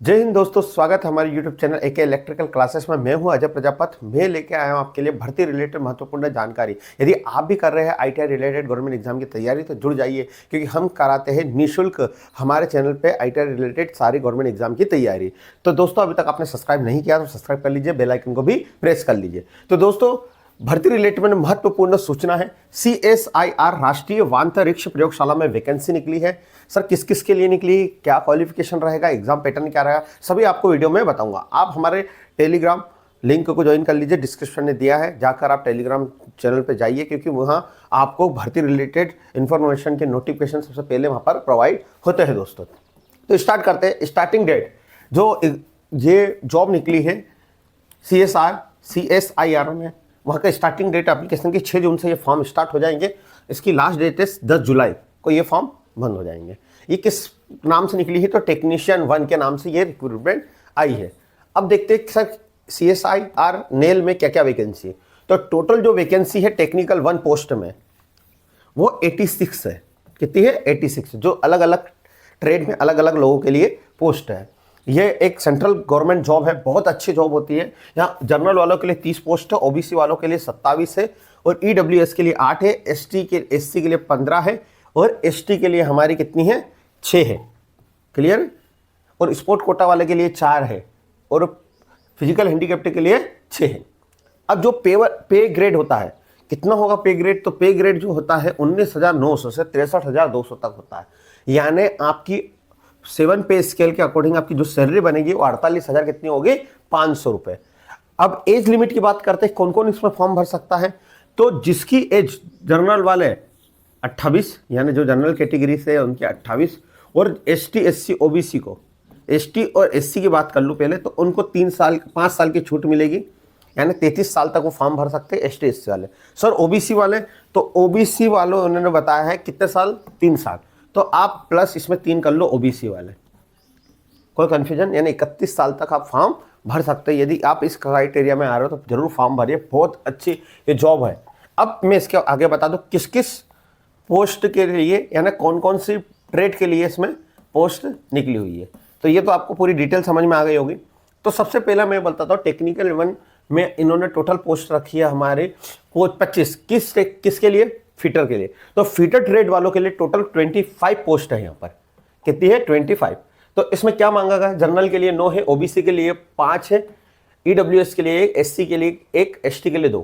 जय हिंद दोस्तों, स्वागत है हमारे YouTube channel AK electrical classes में। मैं हूं अजय प्रजापत। मैं लेके आया हूं आपके लिए भर्ती रिलेटेड महत्वपूर्ण जानकारी। यदि आप भी कर रहे हैं आईटीआई रिलेटेड गवर्नमेंट एग्जाम की तैयारी तो जुड़ जाइए, क्योंकि हम कराते हैं निःशुल्क हमारे चैनल पे आईटीआई रिलेटेड सारी गवर्नमेंट एग्जाम की तैयारी। तो दोस्तों, अभी तक आपने सब्सक्राइब नहीं किया तो सब्सक्राइब कर लीजिए, बेल आइकन को भी प्रेस कर लीजिए। तो दोस्तों, भर्ती रिलेटेड में महत्वपूर्ण सूचना है। CSIR राष्ट्रीय वांतरिक्ष प्रयोगशाला में वैकेंसी निकली है। सर, किस किस के लिए निकली, क्या क्वालिफिकेशन रहेगा, एग्जाम पैटर्न क्या रहेगा, सभी आपको वीडियो में बताऊंगा। आप हमारे टेलीग्राम लिंक को ज्वाइन कर लीजिए, डिस्क्रिप्शन में दिया है, जाकर आप टेलीग्राम चैनल पे जाइए, क्योंकि वहाँ आपको भर्ती रिलेटेड इन्फॉर्मेशन के नोटिफिकेशन सबसे पहले वहाँ पर प्रोवाइड होते हैं दोस्तों। तो स्टार्ट करते हैं। स्टार्टिंग डेट जो ये जॉब निकली है CSIR में, वहाँ का स्टार्टिंग डेट एप्लीकेशन की 6 जून से ये फॉर्म स्टार्ट हो जाएंगे। इसकी लास्ट डेट है 10 जुलाई को ये फॉर्म बंद हो जाएंगे। ये किस नाम से निकली है? तो टेक्नीशियन 1 के नाम से ये रिक्रूटमेंट आई है। अब देखते हैं सर CSIR नेल में क्या क्या वैकेंसी है। तो टोटल जो वैकेंसी है टेक्निकल 1 पोस्ट में वो 86 है। कितनी है? 86, जो अलग अलग ट्रेड में अलग अलग लोगों के लिए पोस्ट है। ये एक सेंट्रल गवर्नमेंट जॉब है, बहुत अच्छी जॉब होती है। यहाँ जनरल वालों के लिए 30 पोस्ट है, ओबीसी वालों के लिए 27 है, और ईडब्ल्यूएस के लिए 8 है, एससी के लिए 15 है, और एसटी के लिए हमारी कितनी है? 6 है। क्लियर? और स्पोर्ट कोटा वाले के लिए 4 है, और फिजिकल हैंडीकैप्ड के लिए 6 है। अब जो पे ग्रेड होता है, कितना होगा पे ग्रेड? तो पे ग्रेड जो होता है 19,900 से 63,200 तक होता है। यानी आपकी 7 पे स्केल के अकॉर्डिंग आपकी जो सैलरी बनेगी वो 48,000 कितनी होगी? 500 रुपए। अब एज लिमिट की बात करते हैं, कौन कौन इसमें फॉर्म भर सकता है? तो जिसकी एज जनरल वाले 28, यानी जो जनरल कैटेगरी से है उनकी 28, और एसटी एससी ओबीसी को, एसटी और एससी की बात कर लूँ पहले, तो उनको 5 साल की छूट मिलेगी, यानी 33 साल तक वो फॉर्म भर सकते हैं एसटी एससी वाले। सर ओबीसी वाले, तो ओबीसी वालों उन्होंने बताया है कितने साल? 3 साल। तो आप प्लस इसमें 3 कर लो ओबीसी वाले, कोई कंफ्यूजन? यानी 31 साल तक आप फॉर्म भर सकते हैं। यदि आप इस क्राइटेरिया में आ रहे हो तो जरूर फॉर्म भरिए, बहुत अच्छी ये जॉब है। अब मैं इसके आगे बता दूं किस किस पोस्ट के लिए, यानी कौन कौन सी ट्रेड के लिए इसमें पोस्ट निकली हुई है। तो ये तो आपको पूरी डिटेल समझ में आ गई होगी। तो सबसे पहला मैं बताता हूँ, टेक्निकल 1 में इन्होंने टोटल पोस्ट रखी है हमारे 25। किसके लिए? फीटर के लिए। तो फीटर ट्रेड वालों के लिए टोटल 25 पोस्ट है। यहाँ पर कितनी है? 25। तो इसमें क्या मांगा गया? जनरल के लिए 9 है, ओबीसी के लिए 5 है, ईडब्ल्यूएस के लिए 1, एससी के लिए 1, एसटी के लिए 2,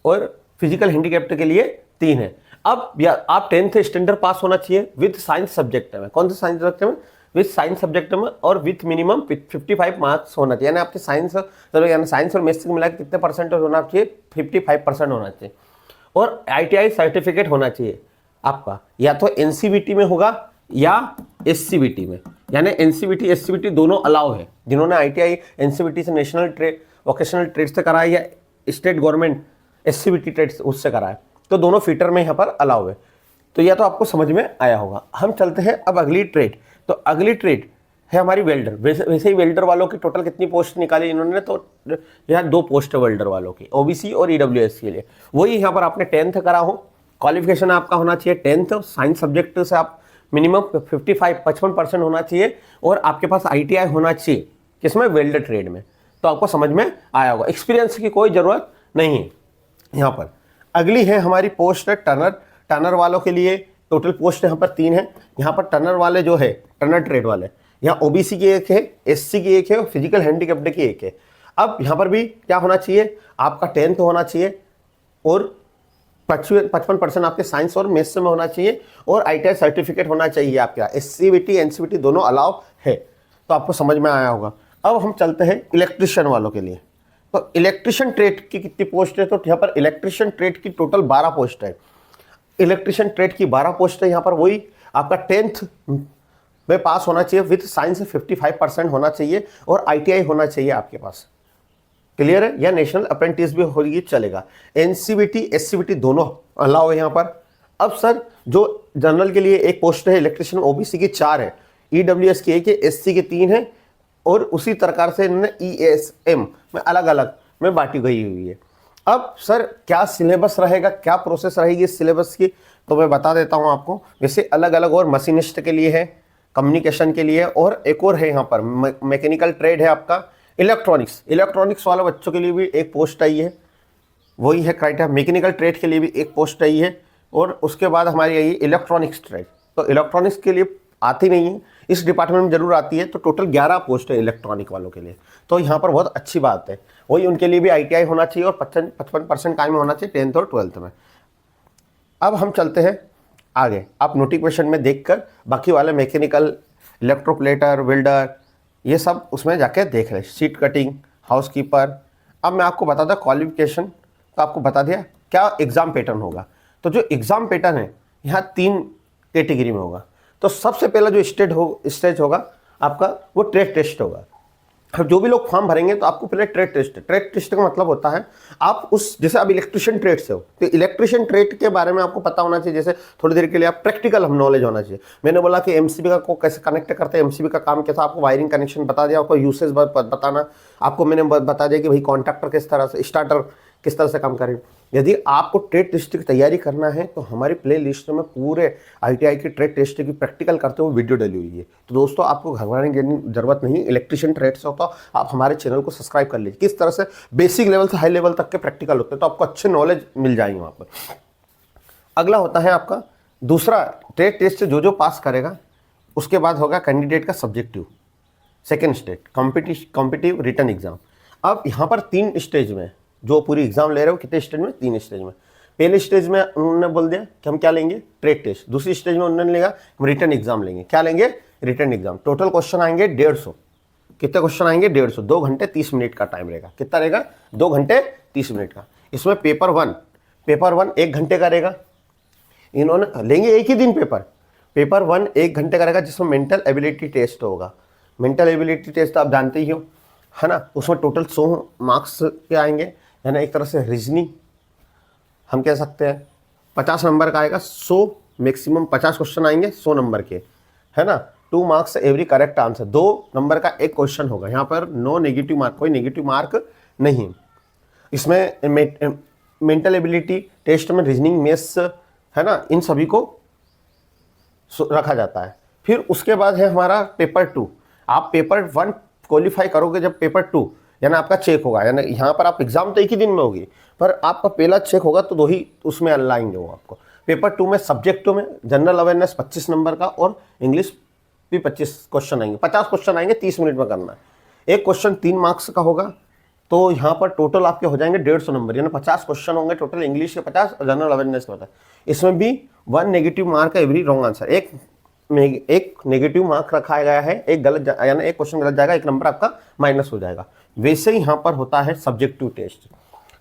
और फिजिकल हैंडीकैप्ड के लिए 3 है। अब आप 10th स्टैंडर्ड पास होना चाहिए विद साइंस सब्जेक्ट में। कौन से साइंस सब्जेक्ट में? विद साइंस सब्जेक्ट में, और विथ मिनिमम 55 मार्क्स होना चाहिए। यानी आपके साइंस, यानी साइंस और मैथ्स मिला के कितने परसेंटेज होना चाहिए? 55% होना चाहिए। और आईटीआई सर्टिफिकेट होना चाहिए आपका, या तो एनसीबीटी में होगा या एससीबीटी में। यानी एनसीबीटी एससीबीटी दोनों अलाउ है। जिन्होंने आईटीआई एनसीबीटी से नेशनल ट्रेड वोकेशनल ट्रेड से करा है, या स्टेट गवर्नमेंट एससीबीटी ट्रेड उससे करा है, तो दोनों फीटर में यहाँ पर अलाउ है। तो यह तो आपको समझ में आया होगा। हम चलते हैं अब अगली ट्रेड। तो अगली ट्रेड है हमारी वेल्डर। वैसे ही वेल्डर वालों की टोटल कितनी पोस्ट निकाली इन्होंने? तो यहाँ 2 पोस्ट है वेल्डर वालों की, ओबीसी और ईडब्ल्यूएस के लिए। वही यहाँ पर आपने 10th करा हो, क्वालिफिकेशन आपका होना चाहिए 10th, साइंस सब्जेक्ट से आप मिनिमम 55% होना चाहिए, और आपके पास आईटीआई होना चाहिए किसमें? वेल्डर ट्रेड में। तो आपको समझ में आया होगा। एक्सपीरियंस की कोई ज़रूरत नहीं है यहाँ पर। अगली है हमारी पोस्ट है टर्नर। टर्नर वालों के लिए टोटल पोस्ट यहाँ पर 3 है। यहाँ पर टर्नर वाले जो है, टर्नर ट्रेड वाले, यहाँ ओबीसी की 1 है, एससी की 1 है, और फिजिकल हैंडीकैप्ड की 1 है। अब यहाँ पर भी क्या होना चाहिए? आपका 10th होना चाहिए, और 55% आपके साइंस और मैथ्स में होना चाहिए, और आईटीआई सर्टिफिकेट होना चाहिए आपके। एससीबीटी एनसीबीटी दोनों अलाउ है। तो आपको समझ में आया होगा। अब हम चलते हैं इलेक्ट्रिशियन वालों के लिए। तो इलेक्ट्रिशियन ट्रेड की कितनी पोस्ट है? तो यहाँ पर इलेक्ट्रिशियन ट्रेड की टोटल 12 पोस्ट है। इलेक्ट्रिशियन ट्रेड की 12 पोस्ट है। यहाँ पर वही आपका 10th में पास होना चाहिए, विथ साइंस 55% होना चाहिए, और आईटीआई होना चाहिए आपके पास। क्लियर है? या नेशनल अप्रेंटिस भी होगी, चलेगा। एनसीबीटी एससीबीटी दोनों अलाउ है यहाँ पर। अब सर जो जनरल के लिए 1 पोस्ट है इलेक्ट्रिशियन, ओबीसी की 4 है, ईडब्ल्यूएस की 1 है, एससी की 3 है, और उसी प्रकार से इन्होंने ईएसएम में अलग अलग में बांटी गई हुई है। अब सर क्या सिलेबस रहेगा, क्या प्रोसेस रहेगी इस सिलेबस की? तो मैं बता देता हूँ आपको। वैसे अलग अलग और मशीनिस्ट के लिए है, कम्युनिकेशन के लिए, और एक और है यहाँ पर मैकेनिकल ट्रेड है आपका इलेक्ट्रॉनिक्स। इलेक्ट्रॉनिक्स वाले बच्चों के लिए भी एक पोस्ट आई है, वही है क्राइटेरिया। मैकेनिकल ट्रेड के लिए भी एक पोस्ट आई है, और उसके बाद हमारी आई इलेक्ट्रॉनिक्स ट्रेड। तो इलेक्ट्रॉनिक्स के लिए आती नहीं है, इस डिपार्टमेंट में जरूर आती है। तो टोटल 11 पोस्ट है इलेक्ट्रॉनिक वालों के लिए, तो यहाँ पर बहुत अच्छी बात है। वही उनके लिए भी ITI होना चाहिए और 55% टाइम होना चाहिए 10th और 12th में। अब हम चलते हैं आगे, आप नोटिफिकेशन में देखकर बाकी वाले मैकेनिकल, इलेक्ट्रोप्लेटर, वेल्डर, ये सब उसमें जाके देख लें, शीट कटिंग, हाउसकीपर। अब मैं आपको बता दूं क्वालिफिकेशन, तो आपको बता दिया क्या एग्ज़ाम पैटर्न होगा। तो जो एग्ज़ाम पैटर्न है यहाँ 3 कैटेगरी में होगा। तो सबसे पहला जो स्टेज होगा आपका, वो ट्रेड टेस्ट होगा। अब जो भी लोग फॉर्म भरेंगे तो आपको पहले ट्रेड टेस्ट का मतलब होता है आप उस, जैसे आप इलेक्ट्रिशियन ट्रेड से हो तो इलेक्ट्रिशियन ट्रेड के बारे में आपको पता होना चाहिए। जैसे थोड़ी देर के लिए आप प्रैक्टिकल हम नॉलेज होना चाहिए। मैंने बोला कि एमसीबी का को कैसे कनेक्ट करते हैं, एमसीबी का काम कैसा, आपको वायरिंग कनेक्शन बता दिया, आपको यूसेज बताना, आपको मैंने बता दिया कि भाई कॉन्ट्रैक्टर किस तरह से, स्टार्टर किस तरह से काम करें। यदि आपको ट्रेड टेस्ट की तैयारी करना है तो हमारी प्ले लिस्ट में पूरे ITI की ट्रेड टेस्ट की प्रैक्टिकल करते हुए वीडियो डली हुई है। तो दोस्तों आपको घबराने की जरूरत नहीं, इलेक्ट्रिशियन ट्रेड से होता आप हमारे चैनल को सब्सक्राइब कर लीजिए। किस तरह से बेसिक लेवल से हाई लेवल तक के प्रैक्टिकल होते हैं, तो आपको अच्छे नॉलेज मिल जाएंगे वहाँ पर। अगला होता है आपका दूसरा, ट्रेड टेस्ट से जो पास करेगा उसके बाद होगा कैंडिडेट का subjective, second stage competitive written exam. अब यहाँ पर 3 स्टेज में जो पूरी एग्जाम ले रहे हो, कितने स्टेज में, 3 स्टेज में। पहले स्टेज में उन्होंने बोल दिया कि हम क्या लेंगे, ट्रेड टेस्ट। दूसरी स्टेज में उन्होंने लेगा हम रिटन एग्जाम लेंगे। क्या लेंगे, रिटन एग्जाम। टोटल क्वेश्चन आएंगे 150। कितने क्वेश्चन आएंगे, 150। 2 घंटे 30 मिनट का टाइम रहेगा। कितना रहेगा, 2 घंटे 30 मिनट का। इसमें पेपर वन 1 घंटे का रहेगा। इन्होंने लेंगे एक ही दिन पेपर 1 1 घंटे का रहेगा, जिसमें मेंटल एबिलिटी टेस्ट होगा। मेंटल एबिलिटी टेस्ट तो आप जानते ही हो, है ना। उसमें टोटल 100 मार्क्स के आएंगे, है ना। एक तरह से रीजनिंग हम कह सकते हैं 50 नंबर का आएगा। 100 मैक्सिमम 50 क्वेश्चन आएंगे 100 नंबर के, है ना। 2 marks every correct answer. 2 number का एक क्वेश्चन होगा। यहाँ पर नो नेगेटिव मार्क, कोई नेगेटिव मार्क नहीं। इसमें मेंटल एबिलिटी टेस्ट में रीजनिंग, मैथ्स, है ना, इन सभी को रखा जाता है। फिर उसके बाद है हमारा पेपर 2। आप पेपर 1 क्वालिफाई करोगे, जब पेपर 2 यानी आपका चेक होगा, यानी यहाँ पर आप एग्जाम तो एक ही दिन में होगी, पर आपका पहला चेक होगा तो 2 ही उसमें लाएंगे वो आपको। पेपर 2 में सब्जेक्टों में जनरल अवेयरनेस 25 नंबर का और इंग्लिश भी 25 क्वेश्चन आएंगे। 50 क्वेश्चन आएंगे, 30 मिनट में करना है। एक क्वेश्चन 3 मार्क्स का होगा, तो यहाँ पर टोटल आपके हो जाएंगे 150 नंबर, यानी 50 क्वेश्चन होंगे टोटल। इंग्लिश के 50 और जनरल अवेयरनेस के 50। इसमें भी 1 नेगेटिव मार्क है एवरी रॉन्ग आंसर। एक नेगेटिव मार्क रखा गया है, एक गलत, यानी एक क्वेश्चन गलत जाएगा, एक नंबर आपका माइनस हो जाएगा। वैसे ही यहाँ पर होता है सब्जेक्टिव टेस्ट।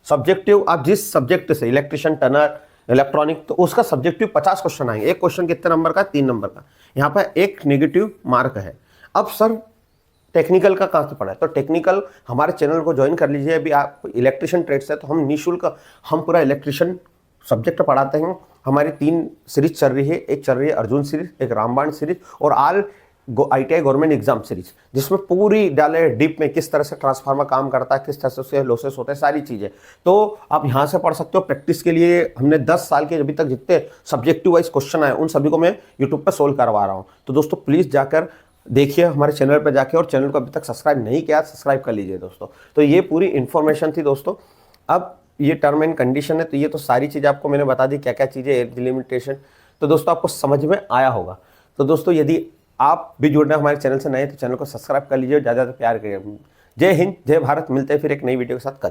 सब्जेक्टिव आप जिस सब्जेक्ट से, इलेक्ट्रिशियन, टनर, इलेक्ट्रॉनिक, तो उसका सब्जेक्टिव 50 क्वेश्चन आएंगे। एक क्वेश्चन कितने नंबर का, 3 नंबर का। यहाँ पर एक नेगेटिव मार्क है। अब सर टेक्निकल का कहाँ से पढ़ा है, तो टेक्निकल हमारे चैनल को ज्वाइन कर लीजिए। अभी आप इलेक्ट्रिशियन ट्रेड से, तो हम निःशुल्क हम पूरा इलेक्ट्रिशियन सब्जेक्ट पढ़ाते हैं। हमारी 3 सीरीज चल रही है। एक चल रही है अर्जुन सीरीज, एक रामबाण सीरीज और all ITI government exam series, जिसमें पूरी डाले डीप में किस तरह से ट्रांसफार्मर काम करता है, किस तरह से उससे लॉसेस होते हैं, सारी चीज़ें। तो आप यहाँ से पढ़ सकते हो। प्रैक्टिस के लिए हमने 10 साल के अभी तक जितने सब्जेक्टिव वाइज क्वेश्चन आए, उन सभी को मैं यूट्यूब पर सोल्व करवा रहा हूँ। तो दोस्तों प्लीज़ जाकर देखिए हमारे चैनल पर जाके, और चैनल को अभी तक सब्सक्राइब नहीं किया, सब्सक्राइब कर लीजिए दोस्तों। तो ये पूरी इन्फॉर्मेशन थी दोस्तों। अब ये टर्म एंड कंडीशन है, तो ये तो सारी चीज़ें आपको मैंने बता दी, क्या क्या चीज़ें, एज लिमिटेशन। तो दोस्तों आपको समझ में आया होगा। तो दोस्तों यदि आप भी जुड़ना हमारे चैनल से नए, तो चैनल को सब्सक्राइब कर लीजिए, ज़्यादा प्यार करिए। जय हिंद, जय भारत। मिलते हैं फिर एक नई वीडियो के साथ कल।